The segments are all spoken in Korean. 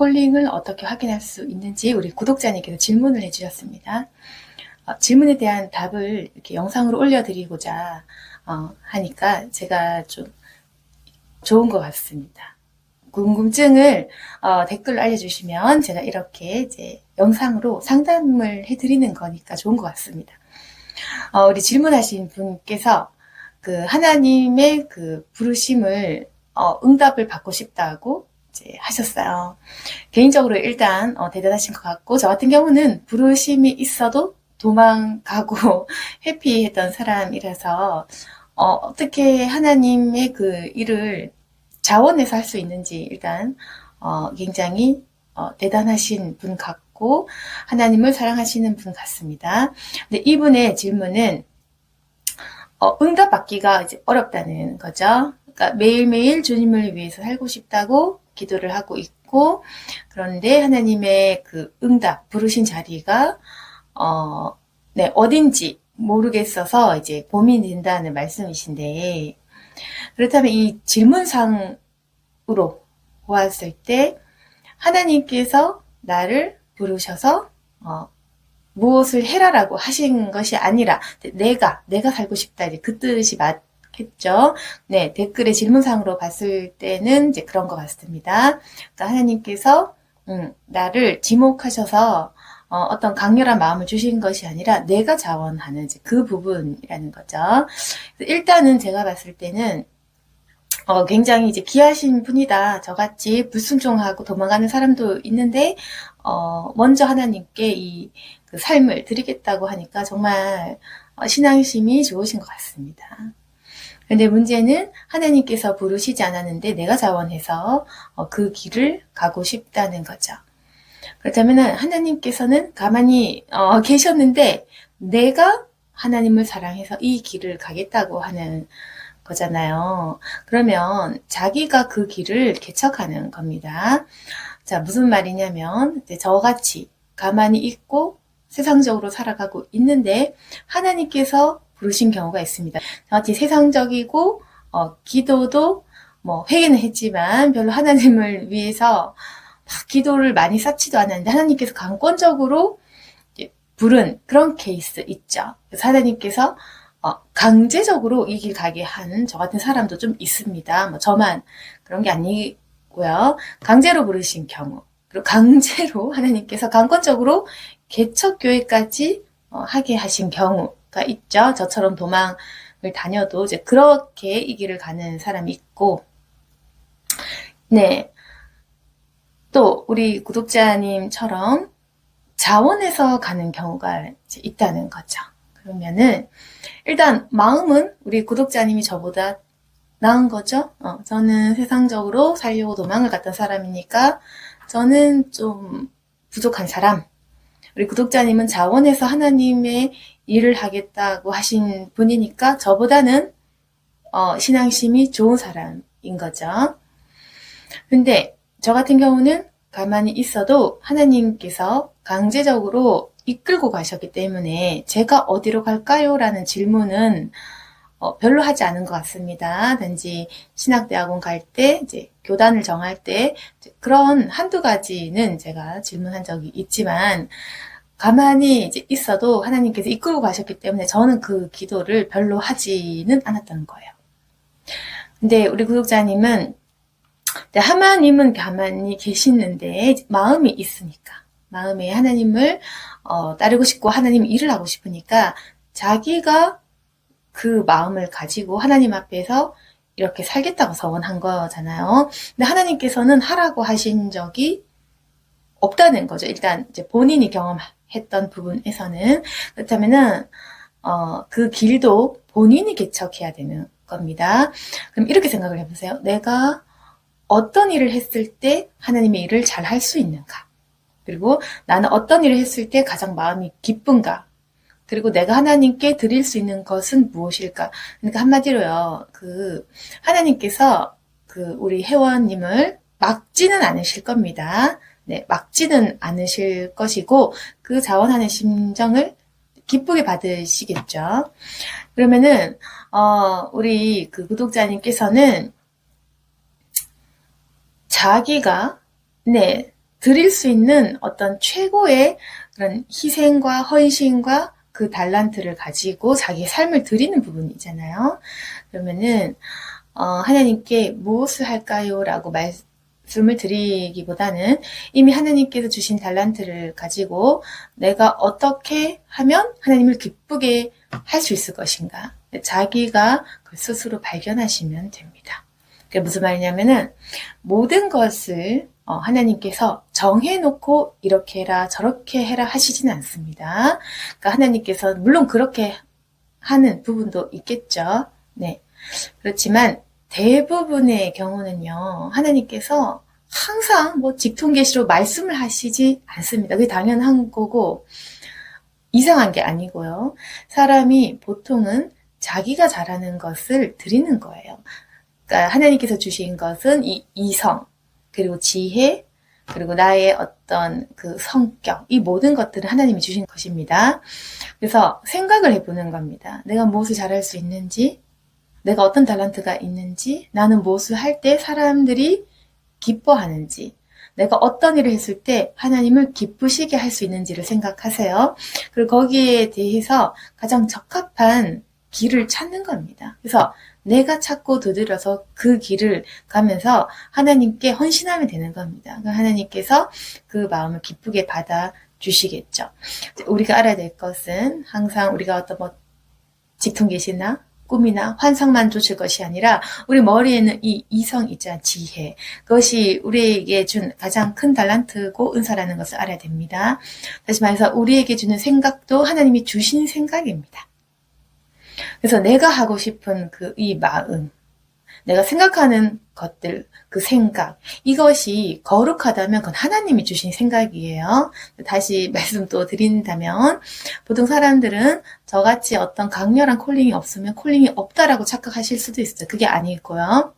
콜링을 어떻게 확인할 수 있는지 우리 구독자님께서 질문을 해주셨습니다. 질문에 대한 답을 이렇게 영상으로 올려드리고자 하니까 제가 좀 좋은 것 같습니다. 궁금증을 댓글로 알려주시면 제가 이렇게 이제 영상으로 상담을 해드리는 거니까 좋은 것 같습니다. 우리 질문하신 분께서 그 하나님의 그 부르심을 응답을 받고 싶다고 이제 하셨어요. 개인적으로 일단 대단하신 것 같고, 저 같은 경우는 부르심이 있어도 도망가고 회피했던 사람이라서 어떻게 하나님의 그 일을 자원해서 할 수 있는지 일단 굉장히 대단하신 분 같고 하나님을 사랑하시는 분 같습니다. 근데 이분의 질문은 응답받기가 이제 어렵다는 거죠. 그러니까 매일매일 주님을 위해서 살고 싶다고 기도를 하고 있고, 그런데 하나님의 그 응답 부르신 자리가 어딘지 모르겠어서 이제 고민이 된다는 말씀이신데, 그렇다면 이 질문상으로 보았을 때 하나님께서 나를 부르셔서 무엇을 해라라고 하신 것이 아니라 내가 살고 싶다, 이제 그 뜻이 맞겠죠. 네, 댓글의 질문상으로 봤을 때는 이제 그런 것 같습니다. 그러니까 하나님께서 나를 지목하셔서 어떤 강렬한 마음을 주신 것이 아니라 내가 자원하는 이제 그 부분이라는 거죠. 일단은 제가 봤을 때는 굉장히 이제 귀하신 분이다. 저같이 불순종하고 도망가는 사람도 있는데 먼저 하나님께 그 삶을 드리겠다고 하니까 정말 신앙심이 좋으신 것 같습니다. 그런데 문제는 하나님께서 부르시지 않았는데 내가 자원해서 그 길을 가고 싶다는 거죠. 그렇다면 하나님께서는 가만히 계셨는데 내가 하나님을 사랑해서 이 길을 가겠다고 하는 거잖아요. 그러면 자기가 그 길을 개척하는 겁니다. 자, 무슨 말이냐면 이제 저같이 가만히 있고 세상적으로 살아가고 있는데 하나님께서 부르신 경우가 있습니다. 저같이 세상적이고 기도도 뭐 회개는 했지만 별로 하나님을 위해서 막 기도를 많이 쌓지도 않았는데 하나님께서 강권적으로 부른 그런 케이스 있죠. 그래서 하나님께서 강제적으로 이 길 가게 하는 저 같은 사람도 좀 있습니다. 뭐 저만 그런 게 아니고요. 강제로 부르신 경우, 그리고 강제로 하나님께서 강권적으로 개척교회까지 하게 하신 경우가 있죠. 저처럼 도망을 다녀도 이제 그렇게 이 길을 가는 사람이 있고, 네. 또 우리 구독자님처럼 자원해서 가는 경우가 이제 있다는 거죠. 그러면은 일단 마음은 우리 구독자님이 저보다 나은 거죠. 저는 세상적으로 살려고 도망을 갔던 사람이니까 저는 좀 부족한 사람. 우리 구독자님은 자원해서 하나님의 일을 하겠다고 하신 분이니까 저보다는 신앙심이 좋은 사람인 거죠. 근데 저 같은 경우는 가만히 있어도 하나님께서 강제적으로 이끌고 가셨기 때문에 제가 어디로 갈까요? 라는 질문은 별로 하지 않은 것 같습니다. 단지 신학대학원 갈 때, 이제 교단을 정할 때 그런 한두 가지는 제가 질문한 적이 있지만 가만히 이제 있어도 하나님께서 이끌고 가셨기 때문에 저는 그 기도를 별로 하지는 않았던 거예요. 근데 우리 구독자님은 하나님은 가만히 계시는데 마음이 있으니까, 마음에 하나님을 따르고 싶고 하나님 일을 하고 싶으니까 자기가 그 마음을 가지고 하나님 앞에서 이렇게 살겠다고 서원한 거잖아요. 근데 하나님께서는 하라고 하신 적이 없다는 거죠. 일단 이제 본인이 경험했던 부분에서는. 그렇다면은 그 길도 본인이 개척해야 되는 겁니다. 그럼 이렇게 생각을 해보세요. 내가 어떤 일을 했을 때 하나님의 일을 잘 할 수 있는가? 그리고 나는 어떤 일을 했을 때 가장 마음이 기쁜가? 그리고 내가 하나님께 드릴 수 있는 것은 무엇일까? 그러니까 한마디로요, 하나님께서 우리 회원님을 막지는 않으실 겁니다. 네, 막지는 않으실 것이고, 그 자원하는 심정을 기쁘게 받으시겠죠. 그러면은, 우리 구독자님께서는 자기가, 네, 드릴 수 있는 어떤 최고의 그런 희생과 헌신과 그 달란트를 가지고 자기의 삶을 드리는 부분이잖아요. 그러면은 하나님께 무엇을 할까요? 라고 말씀을 드리기보다는 이미 하나님께서 주신 달란트를 가지고 내가 어떻게 하면 하나님을 기쁘게 할 수 있을 것인가. 자기가 그 스스로 발견하시면 됩니다. 그게 무슨 말이냐면은 모든 것을 하나님께서 정해놓고 이렇게 해라 저렇게 해라 하시진 않습니다. 그러니까 하나님께서 물론 그렇게 하는 부분도 있겠죠. 네. 그렇지만 대부분의 경우는요, 하나님께서 항상 뭐 직통계시로 말씀을 하시지 않습니다. 그게 당연한 거고 이상한 게 아니고요. 사람이 보통은 자기가 잘하는 것을 드리는 거예요. 그러니까 하나님께서 주신 것은 이 이성, 그리고 지혜, 그리고 나의 어떤 그 성격, 이 모든 것들은 하나님이 주신 것입니다. 그래서 생각을 해보는 겁니다. 내가 무엇을 잘할 수 있는지, 내가 어떤 달란트가 있는지, 나는 무엇을 할 때 사람들이 기뻐하는지, 내가 어떤 일을 했을 때 하나님을 기쁘시게 할 수 있는지를 생각하세요. 그리고 거기에 대해서 가장 적합한 길을 찾는 겁니다. 그래서 내가 찾고 두드려서 그 길을 가면서 하나님께 헌신하면 되는 겁니다. 하나님께서 그 마음을 기쁘게 받아 주시겠죠. 우리가 알아야 될 것은 항상 우리가 어떤 뭐 직통계시나 꿈이나 환상만 쫓을 것이 아니라 우리 머리에는 이 이성 있잖아, 지혜. 그것이 우리에게 준 가장 큰 달란트고 은사라는 것을 알아야 됩니다. 다시 말해서 우리에게 주는 생각도 하나님이 주신 생각입니다. 그래서 내가 하고 싶은 이 마음, 내가 생각하는 것들, 그 생각, 이것이 거룩하다면 그건 하나님이 주신 생각이에요. 다시 말씀 또 드린다면, 보통 사람들은 저같이 어떤 강렬한 콜링이 없으면 콜링이 없다라고 착각하실 수도 있어요. 그게 아니고요.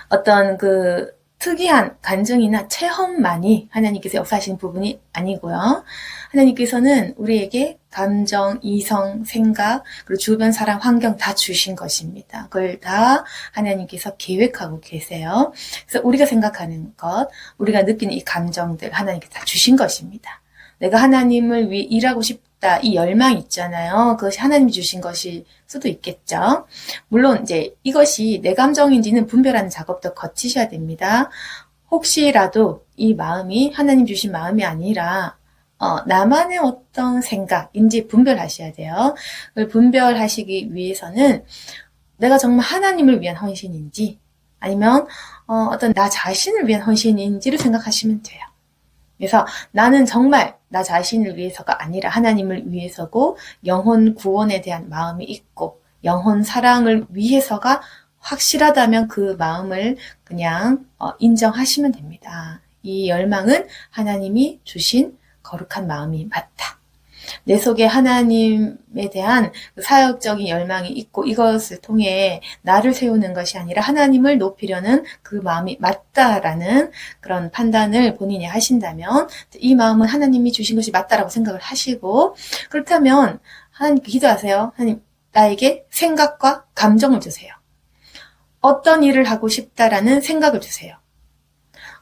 어떤 그 특이한 간증이나 체험만이 하나님께서 역사하시는 부분이 아니고요. 하나님께서는 우리에게 감정, 이성, 생각, 그리고 주변 사람, 환경 다 주신 것입니다. 그걸 다 하나님께서 계획하고 계세요. 그래서 우리가 생각하는 것, 우리가 느끼는 이 감정들 하나님께서 다 주신 것입니다. 내가 하나님을 위해 일하고 싶다, 이 열망이 있잖아요. 그것이 하나님이 주신 것일 수도 있겠죠. 물론 이제 이것이 내 감정인지는 분별하는 작업도 거치셔야 됩니다. 혹시라도 이 마음이 하나님 주신 마음이 아니라 나만의 어떤 생각인지 분별하셔야 돼요. 그걸 분별하시기 위해서는 내가 정말 하나님을 위한 헌신인지 아니면 어떤 나 자신을 위한 헌신인지를 생각하시면 돼요. 그래서 나는 정말 나 자신을 위해서가 아니라 하나님을 위해서고 영혼 구원에 대한 마음이 있고 영혼 사랑을 위해서가 확실하다면 그 마음을 그냥 인정하시면 됩니다. 이 열망은 하나님이 주신 거룩한 마음이 맞다. 내 속에 하나님에 대한 사역적인 열망이 있고 이것을 통해 나를 세우는 것이 아니라 하나님을 높이려는 그 마음이 맞다라는 그런 판단을 본인이 하신다면 이 마음은 하나님이 주신 것이 맞다라고 생각을 하시고 그렇다면 하나님께 기도하세요. 하나님, 나에게 생각과 감정을 주세요. 어떤 일을 하고 싶다라는 생각을 주세요.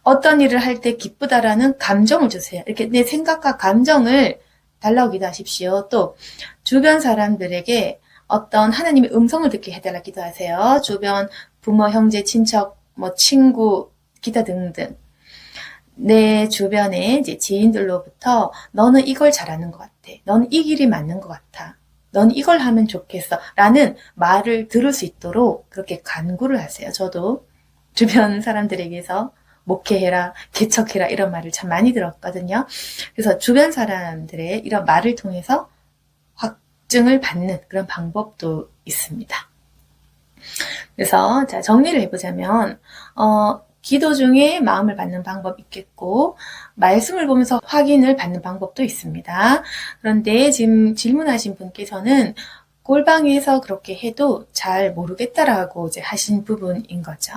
어떤 일을 할 때 기쁘다라는 감정을 주세요. 이렇게 내 생각과 감정을 달라고 기도하십시오. 또 주변 사람들에게 어떤 하나님의 음성을 듣게 해달라 기도하세요. 주변 부모, 형제, 친척, 뭐 친구, 기타 등등 내 주변의 이제 지인들로부터 너는 이걸 잘하는 것 같아. 너는 이 길이 맞는 것 같아. 너는 이걸 하면 좋겠어. 라는 말을 들을 수 있도록 그렇게 간구를 하세요. 저도 주변 사람들에게서 목회해라, 개척해라 이런 말을 참 많이 들었거든요. 그래서 주변 사람들의 이런 말을 통해서 확증을 받는 그런 방법도 있습니다. 그래서 자 정리를 해보자면 기도 중에 마음을 받는 방법이 있겠고 말씀을 보면서 확인을 받는 방법도 있습니다. 그런데 지금 질문하신 분께서는 골방에서 그렇게 해도 잘 모르겠다라고 이제 하신 부분인 거죠.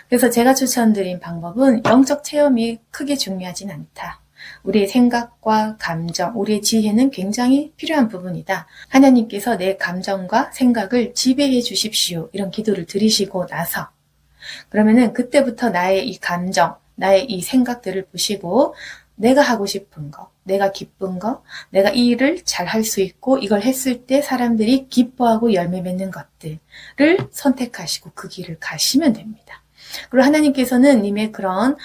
그래서 제가 추천드린 방법은 영적 체험이 크게 중요하진 않다. 우리의 생각과 감정, 우리의 지혜는 굉장히 필요한 부분이다. 하나님께서 내 감정과 생각을 지배해 주십시오. 이런 기도를 드리시고 나서 그러면은 그때부터 나의 이 감정, 나의 이 생각들을 보시고 내가 하고 싶은 거, 내가 기쁜 거, 내가 이 일을 잘 할 수 있고 이걸 했을 때 사람들이 기뻐하고 열매 맺는 것들을 선택하시고 그 길을 가시면 됩니다. 그리고 하나님께서는 님의 그런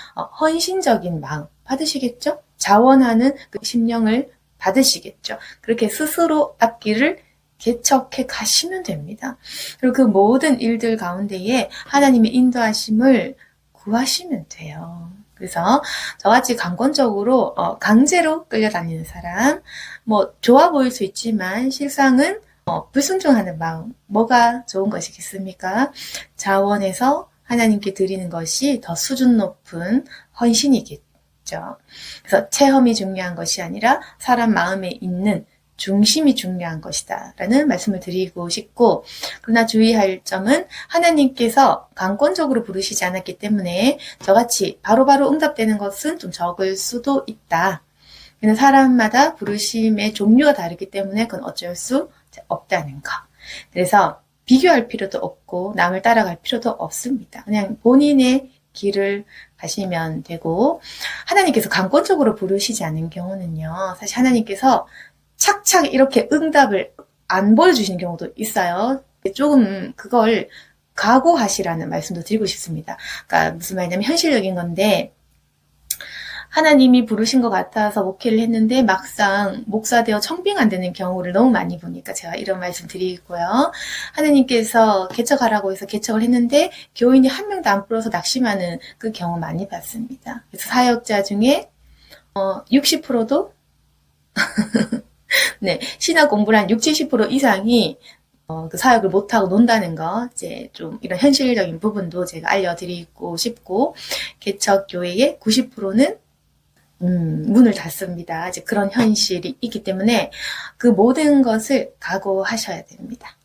헌신적인 마음 받으시겠죠? 자원하는 그 심령을 받으시겠죠? 그렇게 스스로 앞길을 개척해 가시면 됩니다. 그리고 그 모든 일들 가운데에 하나님의 인도하심을 구하시면 돼요. 그래서 저같이 강권적으로 강제로 끌려다니는 사람, 뭐 좋아 보일 수 있지만 실상은 불순종하는 마음, 뭐가 좋은 것이겠습니까? 자원해서 하나님께 드리는 것이 더 수준 높은 헌신이겠죠. 그래서 체험이 중요한 것이 아니라 사람 마음에 있는 중심이 중요한 것이다 라는 말씀을 드리고 싶고, 그러나 주의할 점은 하나님께서 강권적으로 부르시지 않았기 때문에 저같이 바로바로 응답되는 것은 좀 적을 수도 있다. 사람마다 부르심의 종류가 다르기 때문에 그건 어쩔 수 없다는 거. 그래서 비교할 필요도 없고 남을 따라갈 필요도 없습니다. 그냥 본인의 길을 가시면 되고, 하나님께서 강권적으로 부르시지 않은 경우는요, 사실 하나님께서 착착 이렇게 응답을 안 보여주시는 경우도 있어요. 조금 그걸 각오하시라는 말씀도 드리고 싶습니다. 그러니까 무슨 말이냐면 현실적인 건데, 하나님이 부르신 것 같아서 목회를 했는데 막상 목사되어 청빙 안 되는 경우를 너무 많이 보니까 제가 이런 말씀 드리고요. 하나님께서 개척하라고 해서 개척을 했는데 교인이 한 명도 안 불어서 낙심하는 그 경우 많이 봤습니다. 그래서 사역자 중에 60%도 네, 신학 공부를 한 60, 70% 이상이 그 사역을 못하고 논다는 거, 이제 좀 이런 현실적인 부분도 제가 알려드리고 싶고, 개척 교회의 90%는 문을 닫습니다. 이제 그런 현실이 있기 때문에 그 모든 것을 각오하셔야 됩니다.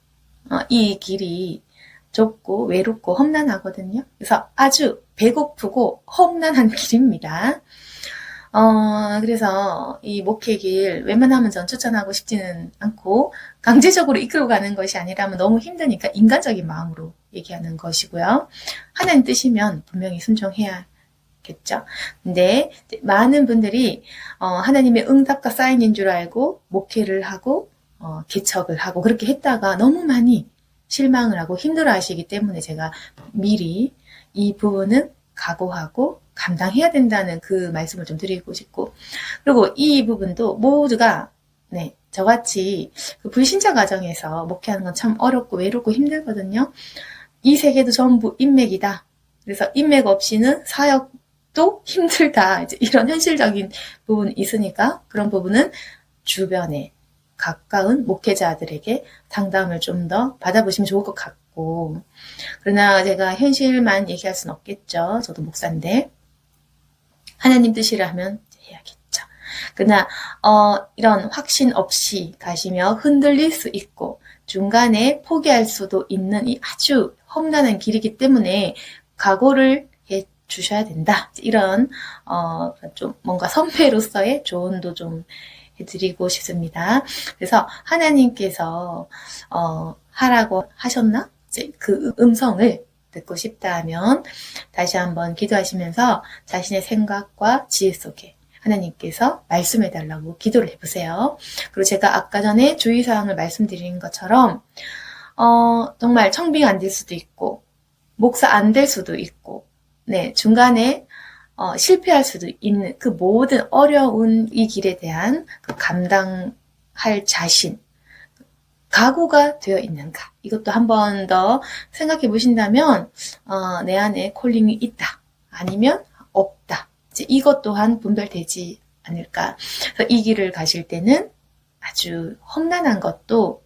이 길이 좁고 외롭고 험난하거든요. 그래서 아주 배고프고 험난한 길입니다. 그래서 이 목회길 웬만하면 전 추천하고 싶지는 않고, 강제적으로 이끌고 가는 것이 아니라면 너무 힘드니까 인간적인 마음으로 얘기하는 것이고요. 하나님 뜻이면 분명히 순종해야겠죠. 근데 많은 분들이 하나님의 응답과 사인인 줄 알고 목회를 하고 개척을 하고 그렇게 했다가 너무 많이 실망을 하고 힘들어 하시기 때문에 제가 미리 이 부분은 각오하고 감당해야 된다는 그 말씀을 좀 드리고 싶고, 그리고 이 부분도 모두가 저같이 그 불신자 가정에서 목회하는 건 참 어렵고 외롭고 힘들거든요. 이 세계도 전부 인맥이다. 그래서 인맥 없이는 사역도 힘들다. 이제 이런 현실적인 부분이 있으니까 그런 부분은 주변에 가까운 목회자들에게 상담을 좀 더 받아보시면 좋을 것 같고, 그러나 제가 현실만 얘기할 수는 없겠죠. 저도 목사인데 하나님 뜻이라면 해야겠죠. 그러나 이런 확신 없이 가시며 흔들릴 수 있고 중간에 포기할 수도 있는 이 아주 험난한 길이기 때문에 각오를 해 주셔야 된다. 이런 좀 뭔가 선배로서의 조언도 좀 해드리고 싶습니다. 그래서 하나님께서 하라고 하셨나? 이제 그 음성을 듣고 싶다 하면 다시 한번 기도하시면서 자신의 생각과 지혜 속에 하나님께서 말씀해달라고 기도를 해보세요. 그리고 제가 아까 전에 주의사항을 말씀드린 것처럼 정말 청빙 안 될 수도 있고 목사 안 될 수도 있고 중간에 실패할 수도 있는 그 모든 어려운 이 길에 대한 그 감당할 자신, 각오가 되어 있는가, 이것도 한 번 더 생각해 보신다면 내 안에 콜링이 있다 아니면 없다, 이제 이것 또한 분별되지 않을까. 그래서 이 길을 가실 때는 아주 험난한 것도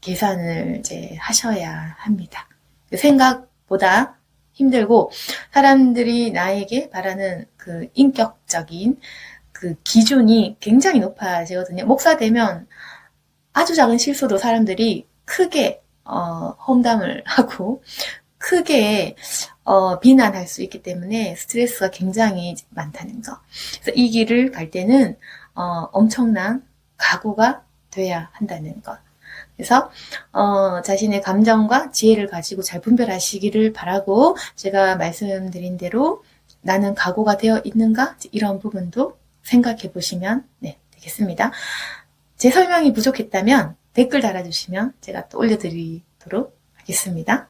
계산을 이제 하셔야 합니다. 생각보다 힘들고 사람들이 나에게 바라는 그 인격적인 그 기준이 굉장히 높아지거든요. 목사 되면 아주 작은 실수도 사람들이 크게 험담을 하고 크게 비난할 수 있기 때문에 스트레스가 굉장히 많다는 거. 그래서 이 길을 갈 때는 엄청난 각오가 돼야 한다는 것. 그래서 자신의 감정과 지혜를 가지고 잘 분별하시기를 바라고, 제가 말씀드린 대로 나는 각오가 되어 있는가? 이런 부분도 생각해 보시면 되겠습니다. 제 설명이 부족했다면 댓글 달아주시면 제가 또 올려드리도록 하겠습니다.